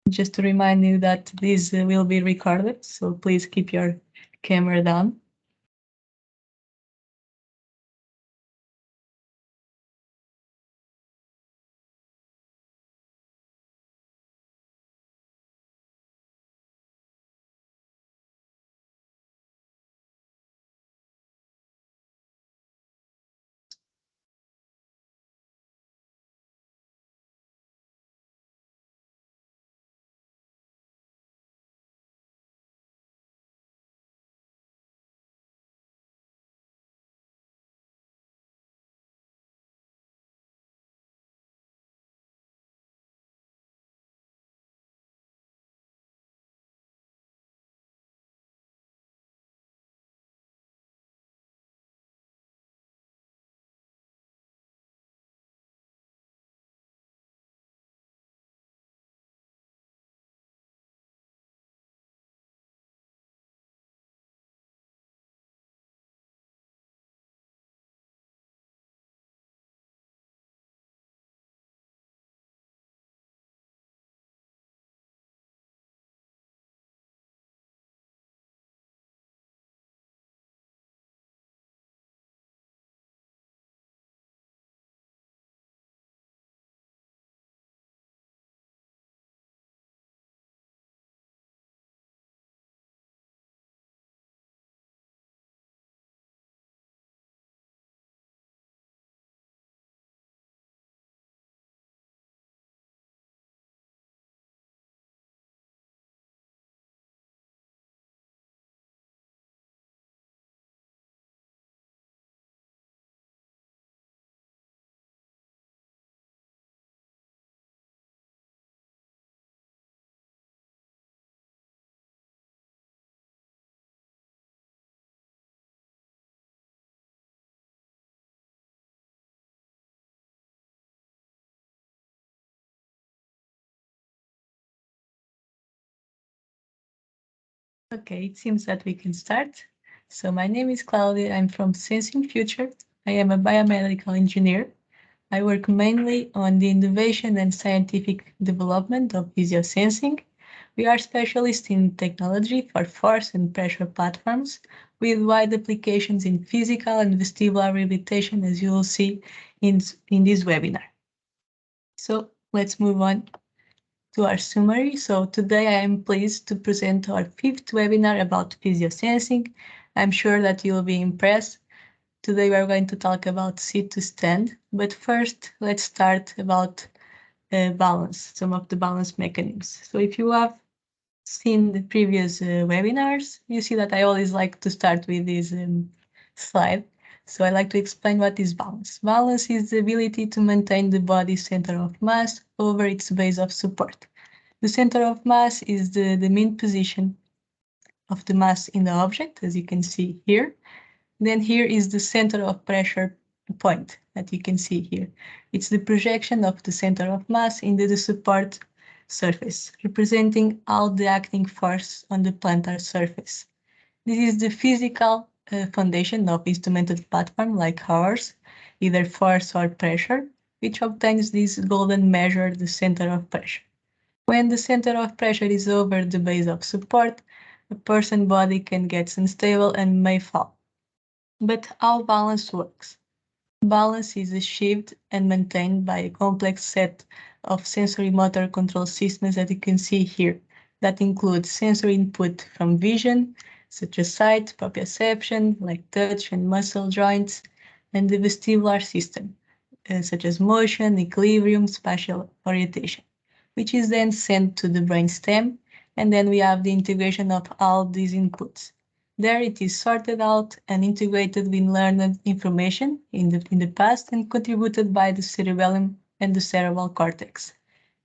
Just to remind you that this will be recorded, so please keep your camera down. Okay, it seems that we can start. So my name is Cláudia. I'm from Sensing Future. I am a biomedical engineer. I work mainly on the innovation and scientific development of PhysioSensing. We are specialists in technology for force and pressure platforms with wide applications in physical and vestibular rehabilitation, as you will see in this webinar. So let's move on to our summary. So today I am pleased to present our 5th webinar about PhysioSensing. I'm sure that you'll be impressed. Today we are going to talk about sit to stand, but first let's start about balance, some of the balance mechanisms. So if you have seen the previous webinars, you see that I always like to start with this slide. So I like to explain what is balance. Balance is the ability to maintain the body's center of mass over its base of support. The center of mass is the mean position of the mass in the object, as you can see here. Then here is the center of pressure point that you can see here. It's the projection of the center of mass into the support surface, representing all the acting force on the plantar surface. This is the physical foundation of instrumented platform like ours, either force or pressure, which obtains this golden measure, the center of pressure. When the center of pressure is over the base of support, a person's body can get unstable and may fall. But how balance works? Balance is achieved and maintained by a complex set of sensory motor control systems that you can see here, that include sensory input from vision, such as sight, proprioception, like touch and muscle joints, and the vestibular system, such as motion, equilibrium, spatial orientation, which is then sent to the brainstem, and then we have the integration of all these inputs. There it is sorted out and integrated with learned information in the past and contributed by the cerebellum and the cerebral cortex.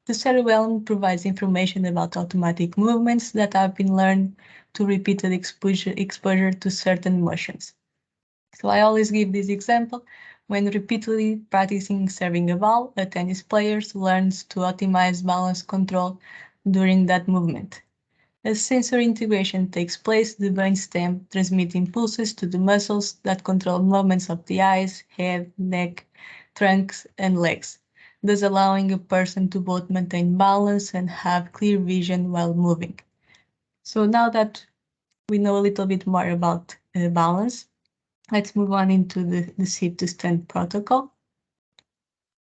The cerebellum provides information about automatic movements that have been learned to repeated exposure to certain motions. So I always give this example. When repeatedly practicing serving a ball, a tennis player learns to optimize balance control during that movement. As sensory integration takes place, the brainstem transmits impulses to the muscles that control movements of the eyes, head, neck, trunks, and legs. thus allowing a person to both maintain balance and have clear vision while moving. So now that we know a little bit more about balance, let's move on into the sit-to-stand protocol.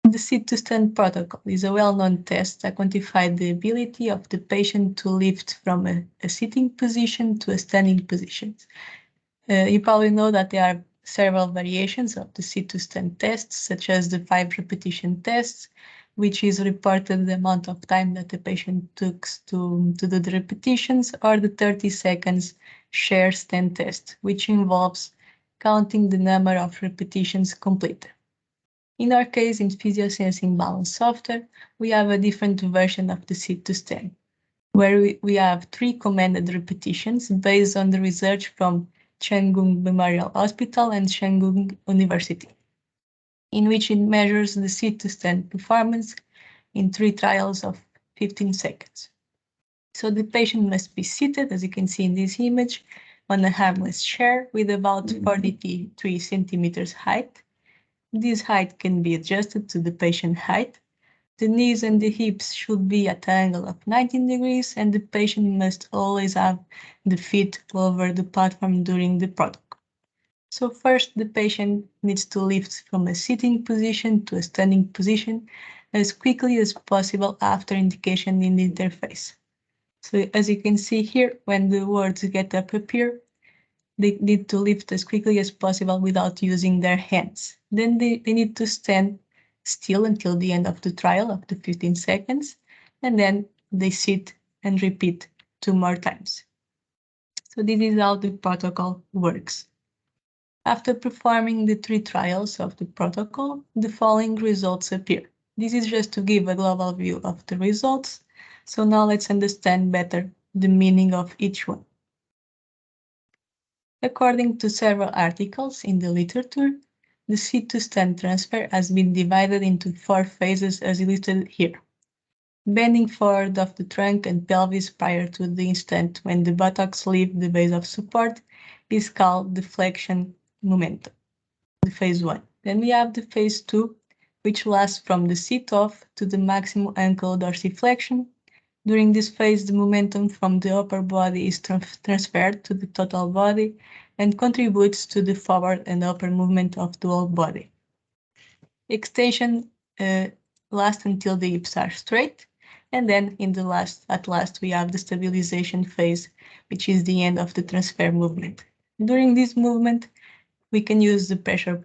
The sit-to-stand protocol is a well-known test that quantifies the ability of the patient to lift from a sitting position to a standing position. You probably know that there are several variations of the sit-to-stand tests, such as the 5-repetition tests, which is reported the amount of time that the patient took to do the repetitions, or the 30 seconds chair stand test, which involves counting the number of repetitions completed. In our case, in PhysioSensing Balance software, we have a different version of the sit-to-stand, where we have 3 commanded repetitions based on the research from Cheng Memorial Hospital and Cheng University, in which it measures the sit-to-stand performance in 3 trials of 15 seconds. So the patient must be seated, as you can see in this image, on a armless chair with about 43 centimeters height. This height can be adjusted to the patient height. The knees and the hips should be at an angle of 19 degrees, and the patient must always have the feet over the platform during the protocol. So first, the patient needs to lift from a sitting position to a standing position as quickly as possible after indication in the interface. So as you can see here, when the words "get up" appear, they need to lift as quickly as possible without using their hands. Then they need to stand still until the end of the trial of the 15 seconds, and then they sit and repeat 2 more times. So this is how the protocol works. After performing the 3 trials of the protocol, the following results appear. This is just to give a global view of the results. So now let's understand better the meaning of each one. According to several articles in the literature, the sit-to-stand transfer has been divided into 4 phases as listed here. Bending forward of the trunk and pelvis prior to the instant when the buttocks leave the base of support is called the flexion momentum, the phase 1. Then we have the phase 2, which lasts from the sit-off to the maximum ankle dorsiflexion. During this phase, the momentum from the upper body is transferred to the total body and contributes to the forward and upper movement of the whole body. Extension lasts until the hips are straight, and then at last we have the stabilization phase, which is the end of the transfer movement. During this movement, we can use the pressure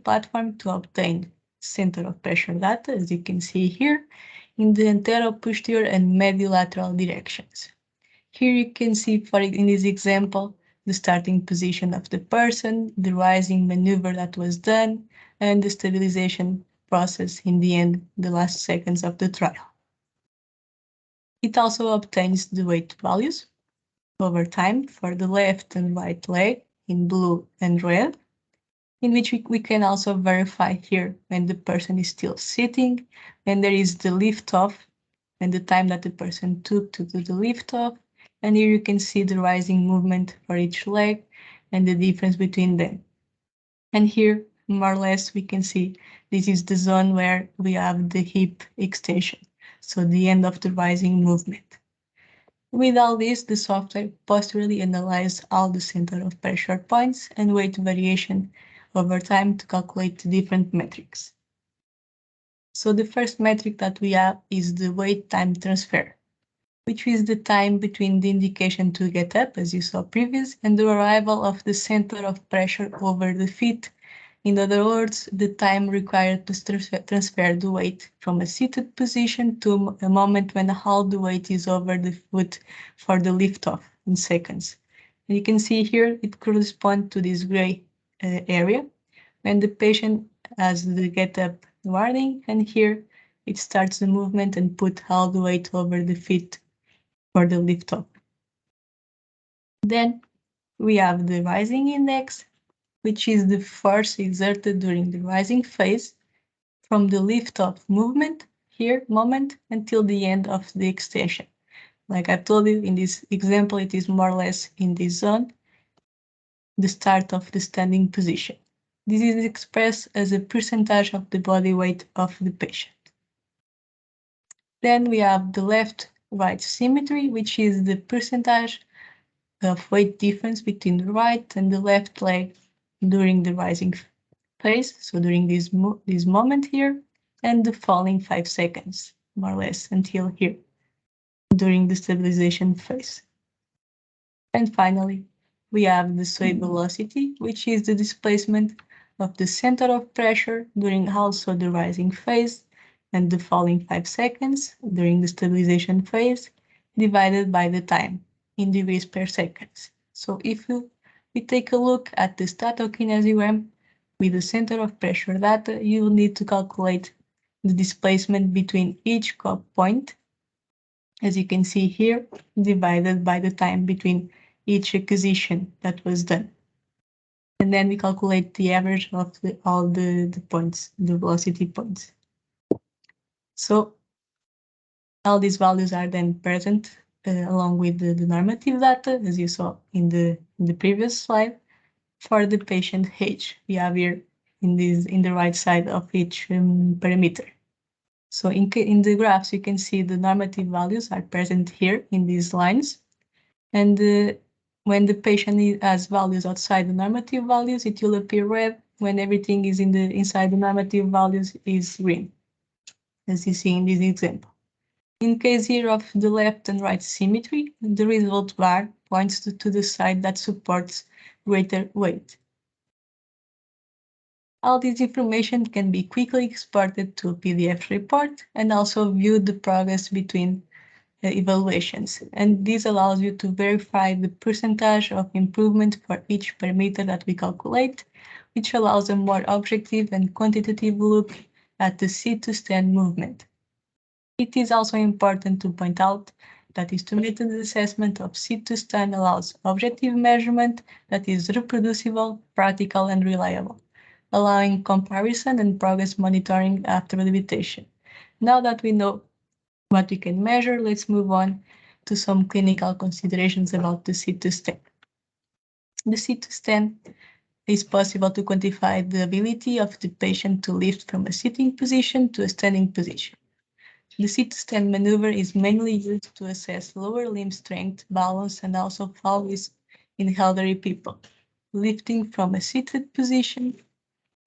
platform to obtain center of pressure data, as you can see here, in the antero-posterior and medial-lateral directions. Here you can see, in this example, the starting position of the person, the rising maneuver that was done, and the stabilization process in the end, the last seconds of the trial. It also obtains the weight values over time for the left and right leg in blue and red, in which we can also verify here when the person is still sitting, when there is the lift off, and the time that the person took to do the lift off. And here you can see the rising movement for each leg and the difference between them. And here, more or less, we can see this is the zone where we have the hip extension, so the end of the rising movement. With all this, the software posteriorly analyzes all the center of pressure points and weight variation over time to calculate the different metrics. So the first metric that we have is the weight time transfer, which is the time between the indication to get up, as you saw previous, and the arrival of the center of pressure over the feet. In other words, the time required to transfer the weight from a seated position to a moment when all the weight is over the foot for the lift-off in seconds. And you can see here it corresponds to this gray area when the patient has the get-up warning, and here it starts the movement and put all the weight over the feet for the lift-off. Then we have the rising index, which is the force exerted during the rising phase from the lift-off moment until the end of the extension. Like I told you in this example, it is more or less in this zone, the start of the standing position. This is expressed as a percentage of the body weight of the patient. Then we have the left-right symmetry, which is the percentage of weight difference between the right and the left leg during the rising phase, so during this moment here, and the following 5 seconds, more or less, until here, during the stabilization phase. And finally, we have the sway velocity, which is the displacement of the center of pressure during also the rising phase and the following 5 seconds during the stabilization phase, divided by the time in degrees per second. So if we take a look at the statokinesiogram with the center of pressure data, you will need to calculate the displacement between each point, as you can see here, divided by the time between each acquisition that was done. And then we calculate the average of all the points, the velocity points. So all these values are then present along with the normative data, as you saw in the previous slide, for the patient age. We have here in the right side of each parameter. So in the graphs, you can see the normative values are present here in these lines. And when the patient has values outside the normative values, it will appear red. When everything is inside the normative values, is green, as you see in this example. In case here of the left and right symmetry, the result bar points to the side that supports greater weight. All this information can be quickly exported to a PDF report and also view the progress between evaluations. And this allows you to verify the percentage of improvement for each parameter that we calculate, which allows a more objective and quantitative look at the sit-to-stand movement. It is also important to point out that estimated assessment of sit-to-stand allows objective measurement that is reproducible, practical, and reliable, allowing comparison and progress monitoring after rehabilitation. Now that we know what we can measure, let's move on to some clinical considerations about the sit-to-stand. The sit-to-stand is possible to quantify the ability of the patient to lift from a sitting position to a standing position. The sit-to-stand maneuver is mainly used to assess lower limb strength, balance, and also fall risk in elderly people. Lifting from a seated position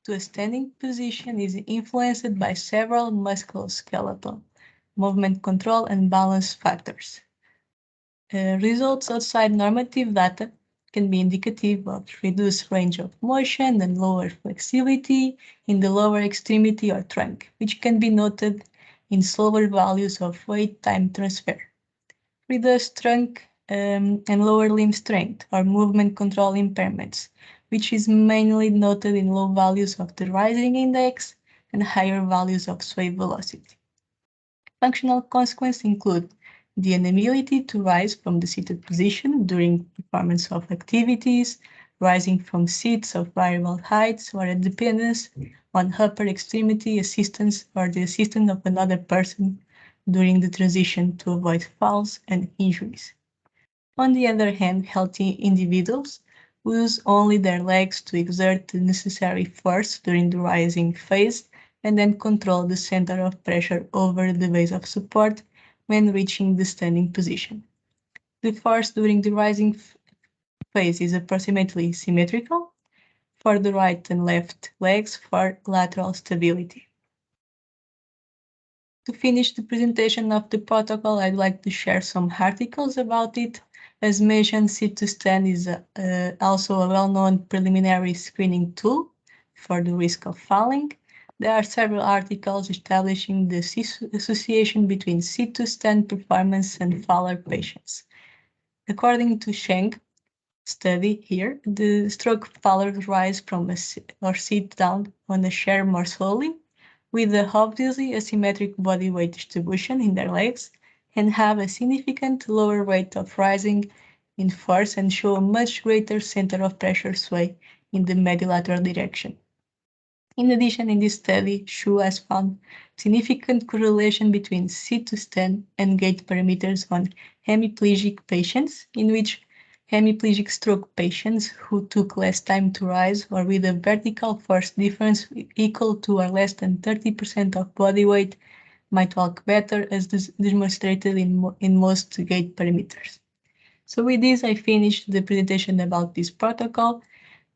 to a standing position is influenced by several musculoskeletal, movement control, and balance factors. Results outside normative data can be indicative of reduced range of motion and lower flexibility in the lower extremity or trunk, which can be noted in slower values of weight time transfer. Reduced trunk and lower limb strength or movement control impairments, which is mainly noted in low values of the rising index and higher values of sway velocity. Functional consequences include the inability to rise from the seated position during performance of activities, rising from seats of variable heights, or a dependence on upper extremity assistance or the assistance of another person during the transition to avoid falls and injuries. On the other hand, healthy individuals use only their legs to exert the necessary force during the rising phase and then control the center of pressure over the base of support when reaching the standing position. The force during the rising phase is approximately symmetrical for the right and left legs for lateral stability. To finish the presentation of the protocol, I'd like to share some articles about it. As mentioned, sit-to-stand is also a well-known preliminary screening tool for the risk of falling. There are several articles establishing the association between sit-to-stand performance and faller patients. According to Cheng study here, the stroke fallers rise from or sit down on a chair more slowly, with a obviously asymmetric body weight distribution in their legs, and have a significant lower rate of rising in force and show a much greater center of pressure sway in the medilateral direction. In addition, in this study, Xu has found significant correlation between sit-to-stand and gait parameters on hemiplegic patients, in which hemiplegic stroke patients who took less time to rise or with a vertical force difference equal to or less than 30% of body weight might walk better as demonstrated in most gait parameters. So with this, I finished the presentation about this protocol,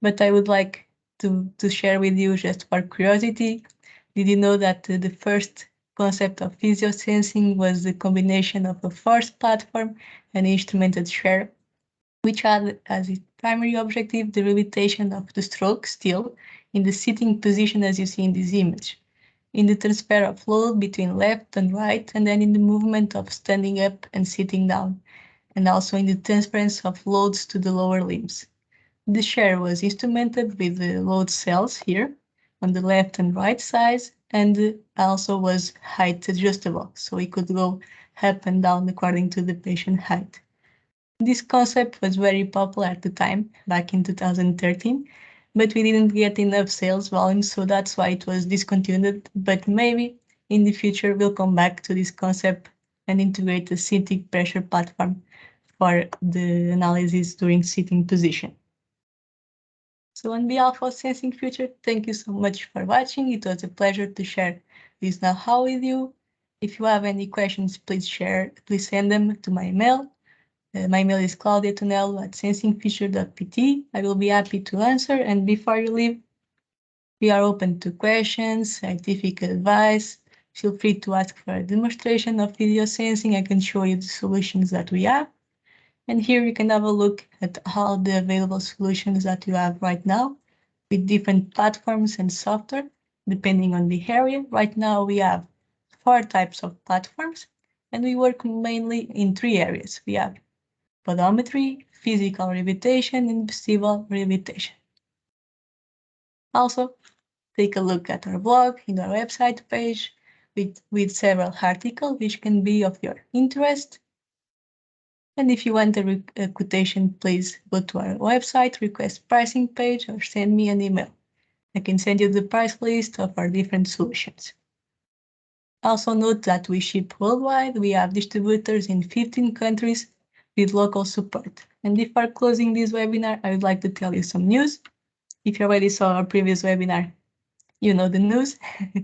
but I would like to share with you just for curiosity. Did you know that the first concept of PhysioSensing was the combination of a force platform and instrumented chair, which had as its primary objective the rehabilitation of the stroke still in the sitting position as you see in this image, in the transfer of load between left and right, and then in the movement of standing up and sitting down, and also in the transference of loads to the lower limbs. The chair was instrumented with the load cells here on the left and right sides, and also was height adjustable, so it could go up and down according to the patient height. This concept was very popular at the time, back in 2013, but we didn't get enough sales volume, so that's why it was discontinued. But maybe in the future we'll come back to this concept and integrate a sitting pressure platform for the analysis during sitting position. So on behalf of Sensing Future, thank you so much for watching. It was a pleasure to share this know-how with you. If you have any questions, please send them to my email. My email is Cláudia Tonelo at sensingfuture.pt. I will be happy to answer. And before you leave, we are open to questions, scientific advice. Feel free to ask for a demonstration of video sensing. I can show you the solutions that we have. And here you can have a look at all the available solutions that you have right now with different platforms and software, depending on the area. Right now we have 4 types of platforms, and we work mainly in 3 areas. We have podometry, physical rehabilitation, and vestibular rehabilitation. Also, take a look at our blog in our website page with several articles which can be of your interest. And if you want a quotation, please go to our website, request pricing page, or send me an email. I can send you the price list of our different solutions. Also note that we ship worldwide. We have distributors in 15 countries with local support. And before closing this webinar, I would like to tell you some news. If you already saw our previous webinar, you know the news.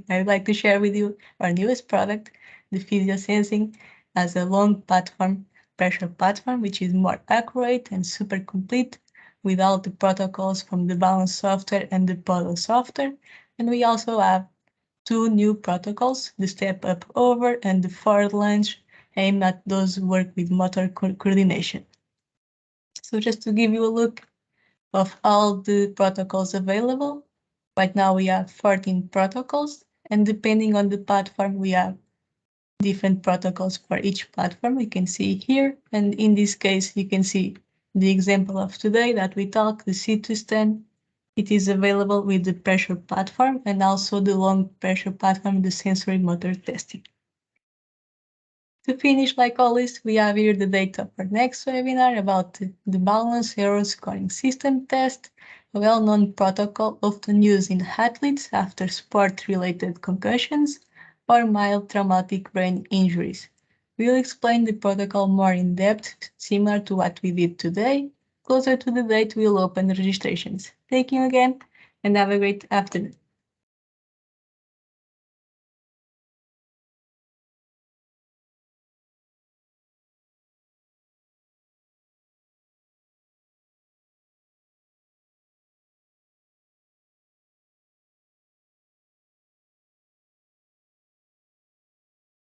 I would like to share with you our newest product, the PhysioSensing, as a long platform, pressure platform, which is more accurate and super complete with all the protocols from the balance software and the Podo software. And we also have 2 new protocols, the step up over and the forward lunge, aimed at those who work with motor coordination. So just to give you a look of all the protocols available, right now we have 14 protocols, and depending on the platform, we have different protocols for each platform. You can see here, and in this case, you can see the example of today that we talk, the C210. It is available with the pressure platform and also the long pressure platform, the sensory motor testing. To finish, like always, we have here the date of our next webinar about the balance error scoring system test, a well-known protocol often used in athletes after sport-related concussions or mild traumatic brain injuries. We will explain the protocol more in depth, similar to what we did today. Closer to the date, we will open registrations. Thank you again, and have a great afternoon.